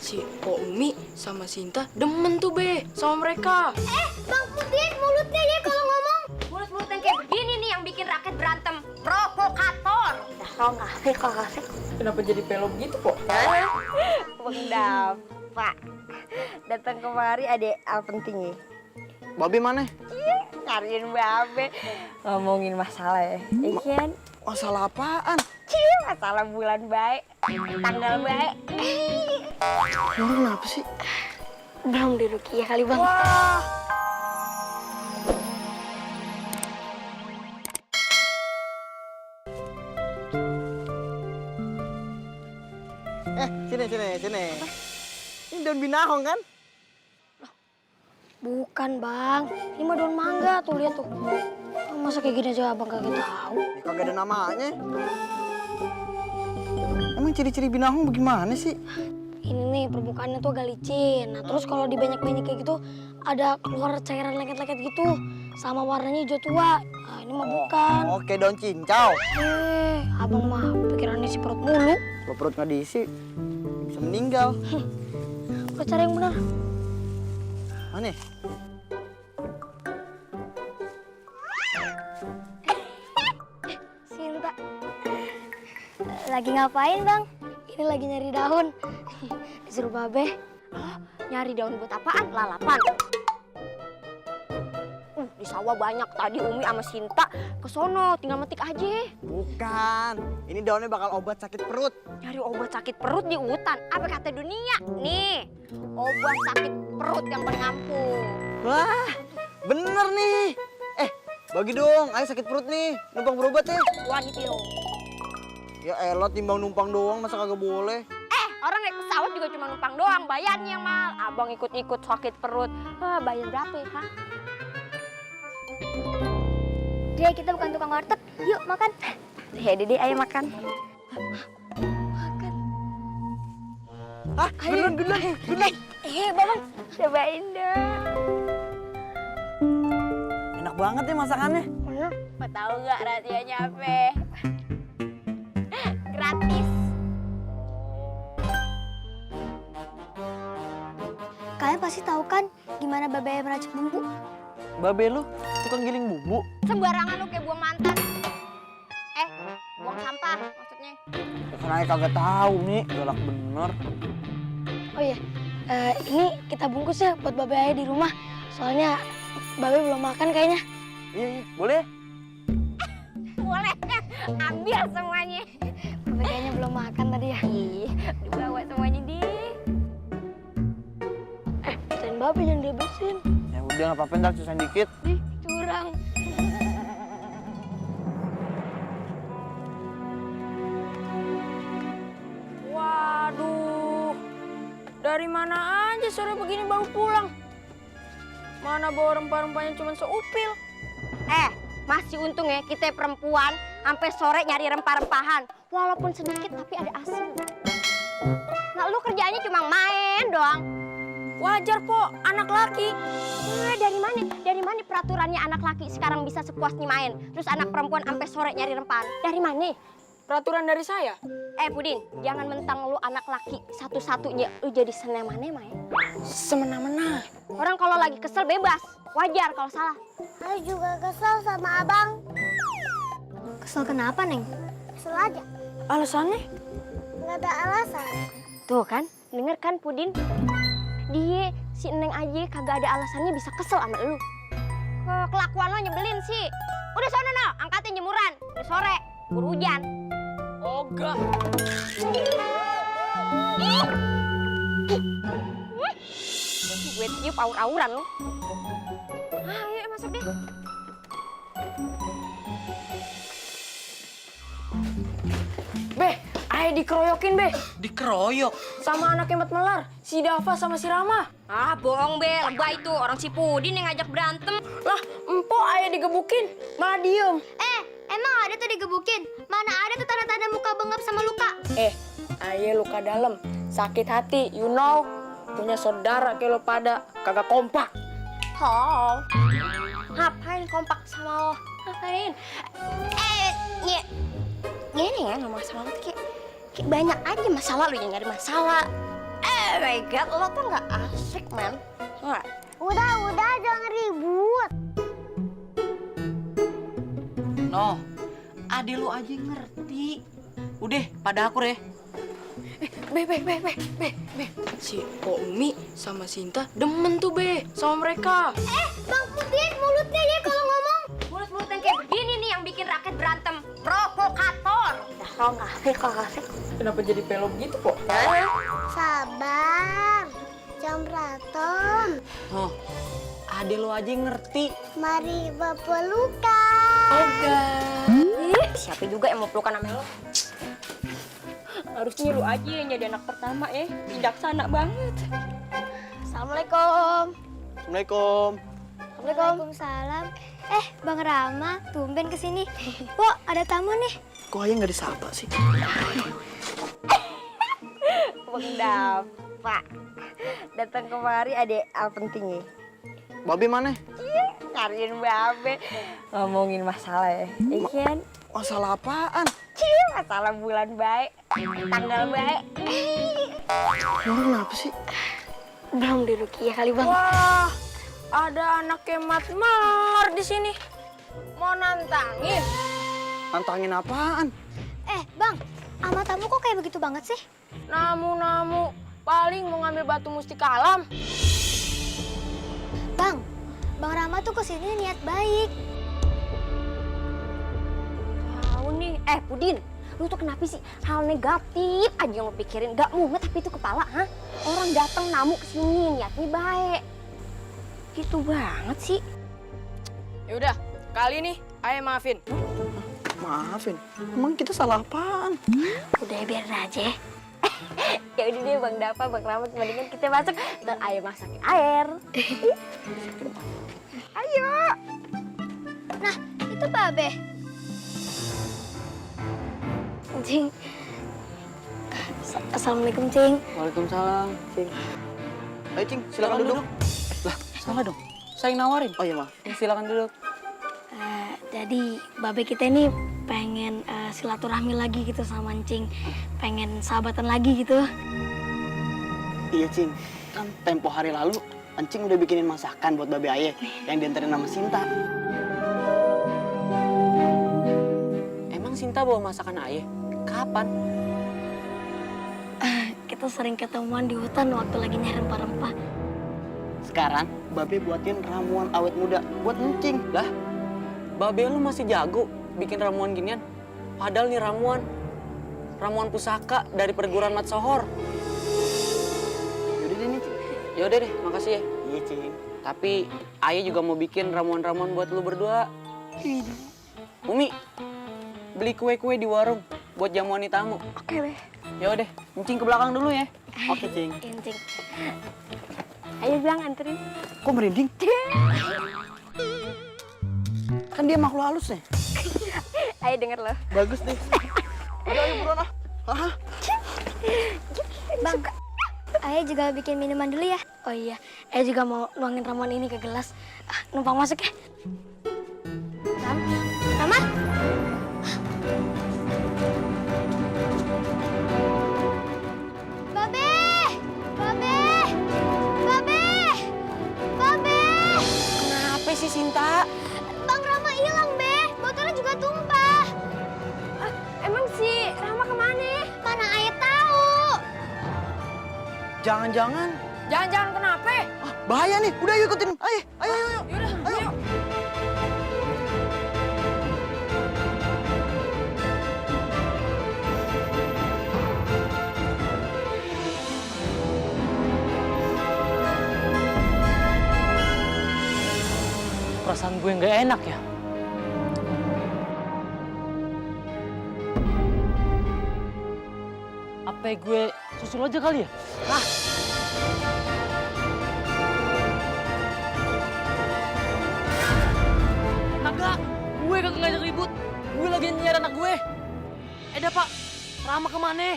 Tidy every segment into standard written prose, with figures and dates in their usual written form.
si Po Umi sama Sinta demen tuh Be sama mereka. Bang Pudin, mulutnya ya kalau ngomong. Mulut-mulut yang kayak begini nih yang bikin rakyat berantem. Provokator. Dah, tau nggak sih kok kasih? Kenapa jadi pelo begitu Po? Bang Dava datang kemari ada hal penting nih. Babe mana? Nyariin Babe ngomongin masalah ya. Ikan Masalah apaan? masalah bulan baik, tanggal baik. Lu kenapa sih? Belum di Rukiah kali bang. Wah, Sini. Ini daun binahong kan? Bukan bang, ini mah daun mangga tuh lihat tuh. Masa kayak gini aja abang kagak tahu? Ya, kagak ada namanya. Emang ciri-ciri binahong bagaimana sih? Ini nih permukaannya tuh agak licin. Nah terus kalau dibanyak-banyak kayak gitu ada keluar cairan lengket-lengket gitu, sama warnanya hijau tua. Nah ini mah bukan. Oke, daun cincau. Abang mah pikirannya si perut mulu. Kalau perut nggak diisi, bisa meninggal. Lo cari yang benar. Mana? Sinta. Lagi ngapain bang? Ini lagi nyari daun. Disuruh Babe. nyari daun buat apaan? Lalapan. Di sawah banyak tadi Umi sama Sinta kesono, tinggal metik aja. Bukan. Ini daunnya bakal obat sakit perut. Nyari obat sakit perut di hutan. Apa kata dunia? Nih, obat sakit perut yang paling ampuh. Wah, bener nih. Bagi dong. Ayo sakit perut nih. Numpang berobat ya. Wajib yo. Ya elah, timbang numpang doang masa kagak boleh. Orang naik pesawat juga cuma numpang doang, bayarnya yang mahal. Abang ikut-ikut sakit perut. Bayar berapa ya, Kak? Dia kita bukan tukang warteg. Yuk makan. Ya, Dede, ayo makan. Makan. Hah? Beneran. Babang. Cobain dong. Enak banget nih masakannya. Mau tahu nggak rahasianya apa? Gratis. Kalian pasti tahu kan gimana Babe meracik bumbu? Babe lu tukang giling bumbu. Sembarangan lu kayak buang mantan. Buang sampah maksudnya. Karena kagak tahu nih, galak bener. Oh iya, ini kita bungkus ya buat Babe Ayah di rumah. Soalnya Babe belum makan kayaknya. Iya, boleh. Boleh. Ambil semuanya. Babe kayaknya belum makan tadi ya. Ih, dibawa semuanya deh. Dan Babe jangan dihabisin. Ya udah, nggak apa-apa, ntar susahin dikit. Curang. Waduh, dari mana aja sore begini baru pulang? Mana bawa rempah-rempahnya cuma seupil? Masih untung ya kita perempuan sampai sore nyari rempah-rempahan. Walaupun sedikit tapi ada hasil. Nah, lu kerjaannya cuma main doang. Wajar Po, anak laki. Dari mana? Dari mana peraturannya anak laki sekarang bisa sepuasnya main? Terus anak perempuan sampai sore nyari rempahan. Dari mana? Peraturan dari saya. Pudin, jangan mentang lu anak laki satu-satunya lu jadi semena-mena ya. Semena-mena. Orang kalau lagi kesel bebas, wajar kalau salah. Saya juga kesel sama abang. Kesel kenapa, Neng? Kesel aja. Alasannya? Nggak ada alasan. Tuh kan, denger kan Pudin? Dia, si Neng aja kagak ada alasannya bisa kesel sama lu. Kelakuan lo nyebelin sih. Udah sono no, angkatin jemuran. Udah sore, buru hujan. Ogah. Gue tiup aur-auran lu. Ayo masuk deh. Be, ayo dikeroyokin Be. Dikeroyok. Sama anak Kemet Melar, si Dava sama si Rama. Bohong Be, lebay tuh orang si Pudin yang ngajak berantem. Lah, empo ayo digebukin, malah diem. Emang ada tuh digebukin? Mana ada tuh tanda-tanda muka bengap sama luka? Ayo luka dalam, sakit hati, you know. Punya saudara kayak lo pada, kagak kompak. Ngapain kompak sama lo? Ngapain? Gini ya, nggak masalah tuh kayak banyak aja masalah lu yang nyari masalah. Oh my god, lo tuh nggak asik, man. Nggak? Udah, jangan ribut. No, ade lu aja ngerti. Udah, pada aku deh. Be. Si Umi sama Sinta demen tuh, Be, sama mereka. Bang Pudin, mulutnya ya kalau ngomong. Mulut-mulut yang kayak begini nih yang bikin rakyat berantem. Provokator. Dah, lo nggak asik. Kenapa jadi pelo begitu, kok? Sabar, jangan berantem. Oh, ade lu aja ngerti. Mari berpelukan. Ih, siapa juga yang mau pelukan sama lo? Harusnya lu aja yang jadi anak pertama, bijaksana banget. Assalamualaikum. Assalamualaikum. Waalaikumsalam. Bang Rama, tumben kesini. Pok, ada tamu nih. Kok ayah nggak disapa sih? Bang Dapa. Datang kemari ada hal penting ya. Babe mana? Nyariin Babe. Ngomongin masalah ya. Ikan. Masalah apaan? Masalah bulan baik. Tanggal baik. Lu kenapa sih? Belum di Rukiah kali, Bang. Wah, ada anak kemat mar di sini. Mau nantangin? Nantangin apaan? Bang, sama tamu kok kayak begitu banget sih? Namu, paling mau ngambil batu mustika alam. Bang Rama tuh kesini niat baik. Tahu nih. Pudin. Lu tuh kenapa sih hal negatif aja yang lu pikirin? Gak mumet tapi itu kepala, ha? Orang datang namu kesini niatnya baik. Gitu banget sih. Yaudah, kali ini ayah maafin. Maafin, emang kita salah apaan? Udah biar aja. Ya udah deh Bang Dapa, Bang Rahmat, mendingan kita masuk dan ayo masakin air. Ayo. Nah, itu Babe. Cing. Assalamualaikum, Cing. Waalaikumsalam, Cing. Ayo, Cing, silakan duduk. Lah, salah dong. Saya yang nawarin. Oh iya, maaf. Silakan duduk. Jadi Babe kita ini pengen silaturahmi lagi gitu sama Cing. Pengen sahabatan lagi gitu. Iya, Cing. Kan tempo hari lalu, Encing udah bikinin masakan buat Babe Aye yang diantarin sama Sinta. Emang Sinta bawa masakan ayah? Kapan? Kita sering ketemuan di hutan waktu lagi nyari rempah-rempah. Sekarang, Babe buatin ramuan awet muda buat Encing. Lah, Babe lu masih jago bikin ramuan ginian. Padahal nih ramuan pusaka dari perguruan Mat Sohor. Yaudah deh nih, Cing. Yaudah deh, makasih ya. Iya, Cing. Tapi ayah juga mau bikin ramuan-ramuan buat lu berdua. Umi, beli kue-kue di warung buat jamuan tamu. Oke deh. Yaudah, Encing ke belakang dulu ya. Oke, Cing. Cing. Ayo Bang, anterin. Kok merinding? Kan dia makhluk halus nih. Ayo denger loh. Bagus nih. Ayo buruan ah. Hah? Bang, Ayah juga bikin minuman dulu ya. Oh iya, Ayah juga mau nuangin ramuan ini ke gelas. Numpang masuk ya. Rama? Babe! Babe! Babe! Babe! Kenapa sih Sinta? Bang Rama hilang, Be. Botolnya juga tumpah. Emang si Rama kemana? Mana Ayah tahu? Jangan-jangan. Jangan-jangan kenapa? Bahaya nih. Udah yuk ikutin. Ayo. Yaudah, ayo. Perasaan gue nggak enak ya. Apa gue susul aja kali ya? Kagak, gue kagak ngajak ribut. Gue lagi nyari anak gue. Dah Pak, Rama kemana?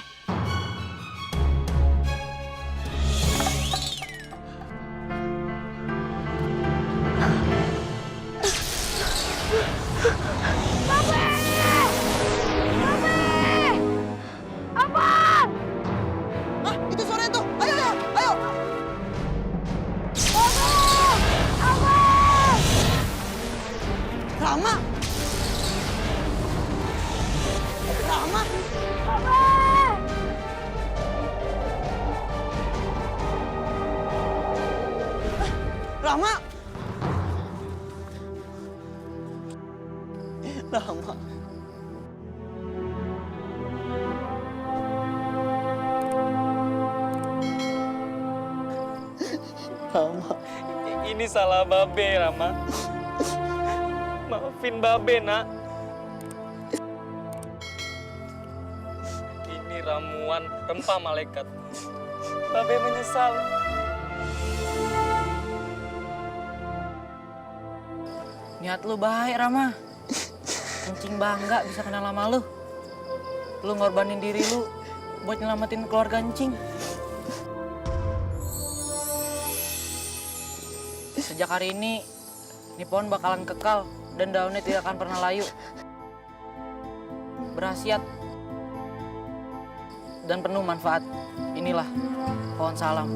Hah? Itu suaranya tuh. Ayo. Rama! Rama. Rama. Ini salah Babe, Rama. Maafin Babe, nak. Ini ramuan rempah malaikat. Babe menyesal. Niat lu baik, Rama. Encing bangga bisa kenal sama lu. Lu ngorbanin diri lu buat nyelamatin keluarga Encing. Sejak hari ini pohon bakalan kekal dan daunnya tidak akan pernah layu. Berkhasiat dan penuh manfaat. Inilah pohon salam.